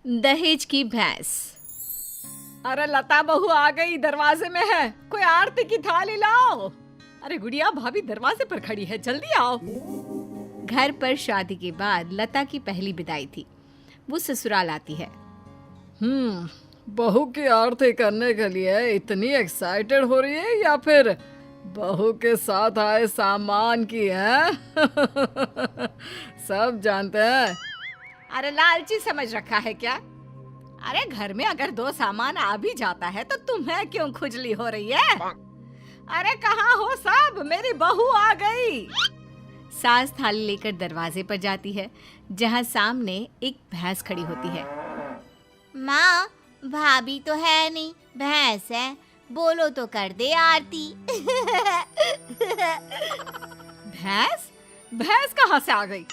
दहेज की भैंस। अरे लता बहू आ गई, दरवाजे में है। कोई आरती की थाली लाओ। अरे गुड़िया भाभी दरवाजे पर खड़ी है, जल्दी आओ। घर पर शादी के बाद लता की पहली विदाई थी। वो ससुराल आती है। बहू की आरती करने के लिए इतनी एक्साइटेड हो रही है या फिर बहू के साथ आए सामान की है? सब जानते हैं। अरे लालची समझ रखा है क्या? अरे घर में अगर दो सामान आ भी जाता है तो तुम्हें क्यों खुजली हो रही है? अरे कहाँ हो सब? मेरी बहू आ गई। सास थाली लेकर दरवाजे पर जाती है, जहाँ सामने एक भैंस खड़ी होती है। माँ, भाभी तो है नहीं, भैंस है। बोलो तो कर दे आरती। भैंस? भैंस कहाँ से आ गई?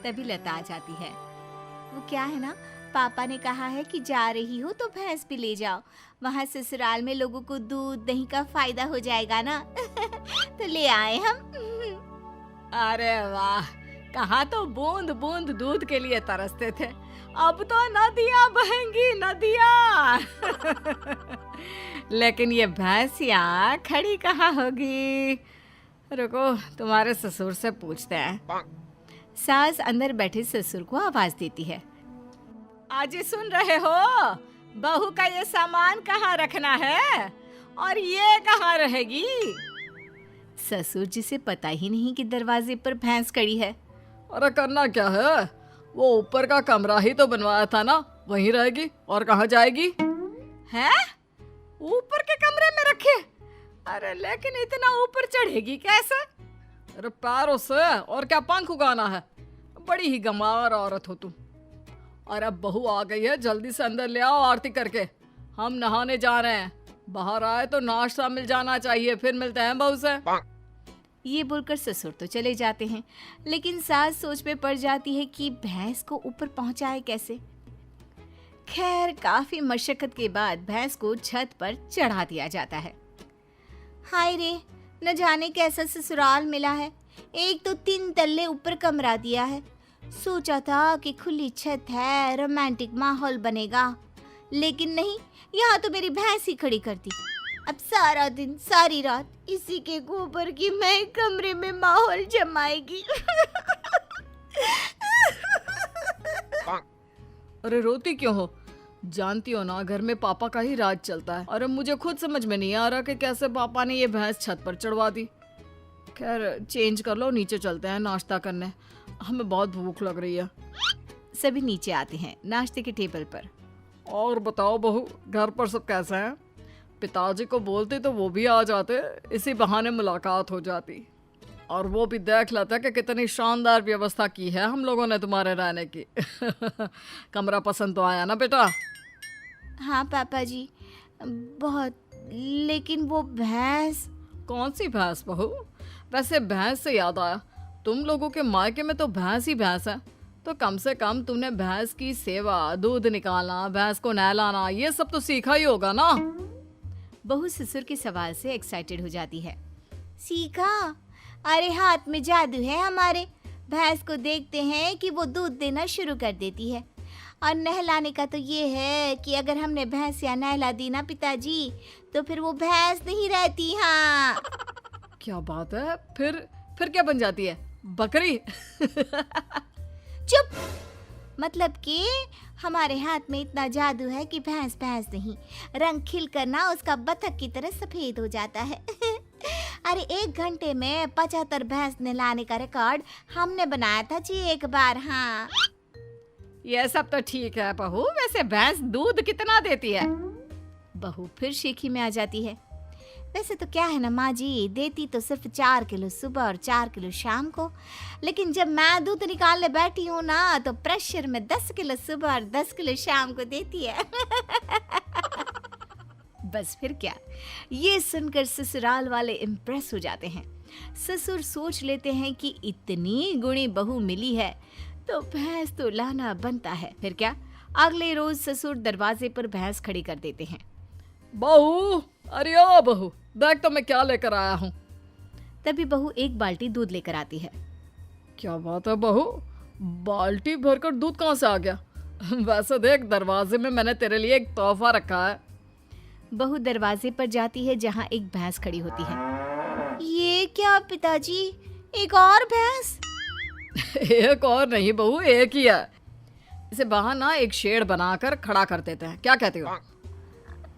तभी लता आ जाती है। वो क्या है ना, पापा ने कहा है कि जा रही हो तो भैंस भी ले जाओ, वहाँ ससुराल में लोगों को दूध दही का फायदा हो जाएगा ना। तो ले आए हम। अरे वाह, कहाँ तो बूंद बूंद दूध के लिए तरसते थे, अब तो नदियाँ बहेंगी नदियाँ। लेकिन ये भैंसियाँ खड़ी कहाँ होगी? रुको, तुम्हारे ससुर से पूछते हैं। सास अंदर बैठे ससुर को आवाज देती है। आज ही सुन रहे हो? बहू का ये सामान कहाँ रखना है और ये कहाँ रहेगी? ससुर जिसे पता ही नहीं कि दरवाजे पर भैंस खड़ी है। अरे करना क्या है, वो ऊपर का कमरा ही तो बनवाया था ना, वहीं रहेगी और कहाँ जाएगी? हैं? ऊपर के कमरे में रखे? अरे लेकिन इतना ऊपर चढ़ेगी कैसे? अरे पैरों से, और क्या पंख उगाना है? बड़ी ही गंवार औरत हो तुम। और अब बहू आ गई है, जल्दी से अंदर ले आओ आरती करके, हम नहाने जा रहे हैं। बाहर आए तो नाश्ता मिल जाना चाहिए, फिर मिलते हैं बहू से। ये बोलकर ससुर तो चले जाते हैं, लेकिन सास सोच में पड़ जाती है कि भैंस को ऊपर पहुंचाए कैसे। खैर, काफी मशक्कत के बाद भैंस को छत पर चढ़ा दिया जाता है। हाय रे, न जाने कैसा ससुराल मिला है। एक तो 3 तल्ले ऊपर कमरा दिया है। सोचा था कि खुली छत है, रोमांटिक माहौल बनेगा, लेकिन नहीं, यहाँ तो मेरी भैंस ही खड़ी कर दी। अब सारा दिन सारी रात इसी के गोबर की मैं कमरे में माहौल जमाएगी। अरे रोती क्यों हो? जानती हो ना, घर में पापा का ही राज चलता है। अरे मुझे खुद समझ में नहीं आ रहा कि कैसे पापा ने ये भैंस छत पर चढ़वा दी। खैर चेंज कर लो, नीचे चलते हैं नाश्ता करने, हमें बहुत भूख लग रही है। सभी नीचे आते हैं नाश्ते के टेबल पर। और बताओ बहू, घर पर सब कैसे हैं? पिताजी को बोलते तो वो भी आ जाते, इसी बहाने मुलाकात हो जाती, और वो भी देख लेते कि कितनी शानदार व्यवस्था की है हम लोगों ने तुम्हारे रहने की। कमरा पसंद तो आया ना बेटा? हाँ पापा जी, बहुत। लेकिन वो भैंस। कौन सी भैंस बहू? वैसे भैंस से याद आया, तुम लोगों के मायके में तो भैंस ही भैंस है, तो कम से कम तुमने भैंस की सेवा, दूध निकालना, भैंस को नहलाना, ये सब तो सीखा ही होगा ना? बहू ससुर के सवाल से एक्साइटेड हो जाती है। सीखा? अरे हाथ में जादू है हमारे। भैंस को देखते हैं कि वो दूध देना शुरू कर देती है, और नहलाने का तो ये है कि अगर हमने भैंस या नहला दी ना पिताजी, तो फिर वो भैंस नहीं रहती। हाँ। क्या बात है? फिर क्या बन जाती है? बकरी? चुप। मतलब कि हमारे हाथ में इतना जादू है कि भैंस भैंस नहीं, रंग खिल कर ना उसका बतख की तरह सफेद हो जाता है। अरे 1 घंटे में 75 भैंस नहलाने का रिकॉर्ड हमने बनाया था जी एक बार। हाँ, ये सब तो ठीक है बहू, वैसे भैंस दूध कितना देती है? बहू फिर शेखी में आ जाती है। वैसे तो क्या है ना माँ जी, देती तो सिर्फ 4 किलो सुबह और 4 किलो शाम को, लेकिन जब मैं दूध निकालने बैठी हूँ ना, तो प्रेशर में 10 किलो सुबह और 10 किलो शाम को देती है। बस फिर क्या, ये सुनकर ससुराल वाले इम्प्रेस हो जाते हैं। ससुर सोच लेते हैं कि इतनी गुणी बहू मिली है तो भैंस तो लाना बनता है। फिर क्या, अगले रोज ससुर दरवाजे पर भैंस खड़ी कर देते हैं। बहू, अरे ओ बहू, देख तो मैं क्या लेकर आया हूँ। तभी बहू एक बाल्टी दूध लेकर आती है। क्या बात है बहू, बाल्टी भरकर दूध कहाँ से आ गया? वैसे देख, दरवाजे में मैंने तेरे लिए एक तोहफा रखा है। बहू दरवाजे पर जाती है जहाँ एक भैंस खड़ी होती है। ये क्या पिताजी, एक और भैंस? एक और नहीं बहू, एक ही है। इसे बाहर ना एक शेड बनाकर खड़ा कर देते हैं, क्या कहते हो?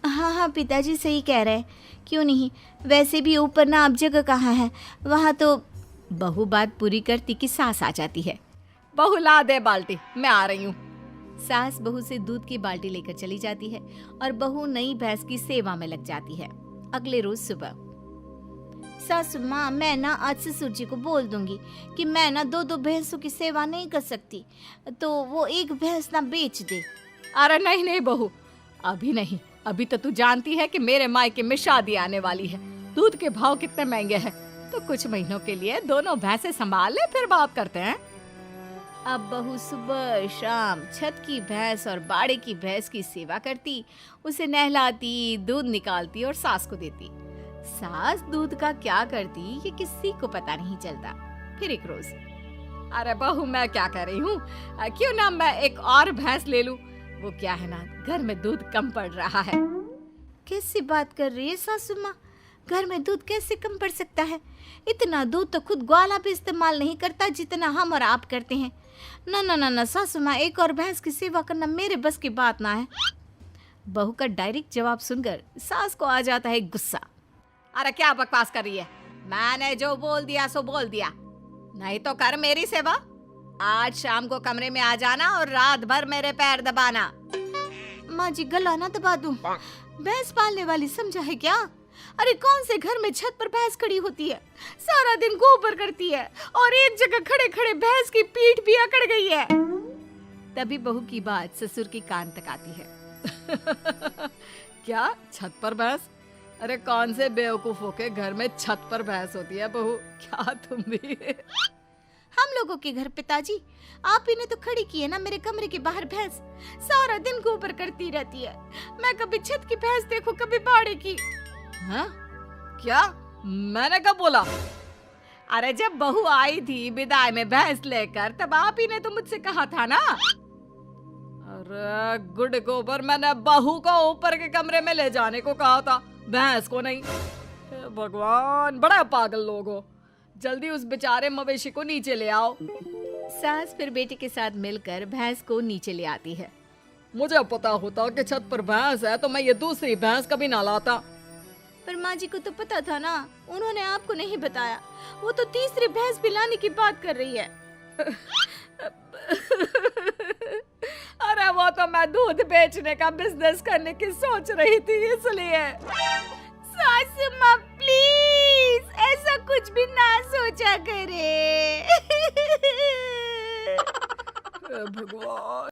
हाँ हाँ पिताजी सही कह रहे हैं, क्यों नहीं। वैसे भी ऊपर ना अब जगह कहाँ है, वहाँ तो। बहू बात पूरी करती कि सास आ जाती है। बहू ला दे बाल्टी, मैं आ रही हूँ। सास बहू से दूध की बाल्टी लेकर चली जाती है और बहू नई भैंस की सेवा में लग जाती है। अगले रोज सुबह, सासू माँ, मैं ना आज ससुर जी को बोल दूंगी कि मैं ना दो दो भैंसों की सेवा नहीं कर सकती, तो वो एक भैंस ना बेच दे। अरे नहीं नहीं बहू, अभी नहीं। अभी तो तू जानती है कि मेरे मायके में शादी आने वाली है। दूध के भाव कितने महंगे हैं, तो कुछ महीनों के लिए दोनों भैंसें संभाल ले, फिर बात करते हैं। अब बहू सुबह शाम छत की भैंस और बाड़े की भैंस की सेवा करती, उसे नहलाती, दूध निकालती और सास को देती। सास दूध का क्या करती ये किसी को पता नहीं चलता। फिर एक रोज, अरे बहू, मैं क्या कह रही हूँ, क्यों ना मैं एक और भैंस ले लूं। वो क्या है ना, घर में दूध कम पड़ रहा है। कैसी बात कर रही है सासू माँ, घर में दूध कैसे कम पड़ सकता है? इतना दूध तो खुद ग्वाला भी इस्तेमाल नहीं करता जितना हम और आप करते हैं। ना ना ना ना सासू माँ, एक और भैंस की सेवा करना मेरे बस की बात ना है। बहू का डायरेक्ट जवाब सुनकर सास को आ जाता है गुस्सा। अरे क्या बकवास कर रही है, मैंने जो बोल दिया सो बोल दिया, नहीं तो कर मेरी सेवा। आज शाम को कमरे में आ जाना और रात भर मेरे पैर दबाना। माँ जी, गला ना दबा दूं, भैंस पालने वाली समझा है क्या? अरे कौन से घर में छत पर भैंस खड़ी होती है, सारा दिन गोबर करती है और एक जगह खड़े खड़े भैंस की पीठ भी अकड़ गई है। तभी बहू की बात ससुर के कान तक आती है। क्या छत पर भैंस? अरे कौन से बेवकूफों के घर में छत पर भैंस होती है बहू, क्या तुम भी? हम लोगों के घर पिताजी, आप ही ने तो खड़ी की है ना मेरे कमरे के बाहर भैंस, सारा दिन गोबर करती रहती है। मैं कभी छत की भैंस देखो, कभी बाड़े की। हाँ? क्या? मैंने कब बोला? अरे जब बहू आई थी विदाई में भैंस लेकर, तब आप ही ने तो मुझसे कहा था ना। अरे गुड गोबर, मैंने बहू को ऊपर के कमरे में ले जाने को कहा था, भैंस को नहीं। हे भगवान, बड़ा पागल लोग हो। जल्दी उस बेचारे मवेशी को नीचे ले आओ। सास फिर बेटे के साथ मिलकर भैंस को नीचे ले आती है। मुझे पता होता कि छत पर भैंस है तो मैं ये दूसरी भैंस कभी ना लाता। पर माँ जी को तो पता था ना, उन्होंने आपको नहीं बताया। वो तो तीसरी भैंस भी लाने की बात कर रही है। अरे वो तो मैं दूध बेचने का बिजनेस करने की सोच रही थी, इसलिए। सासू माँ प्लीज ऐसा कुछ भी ना सोचा करे। भगवान।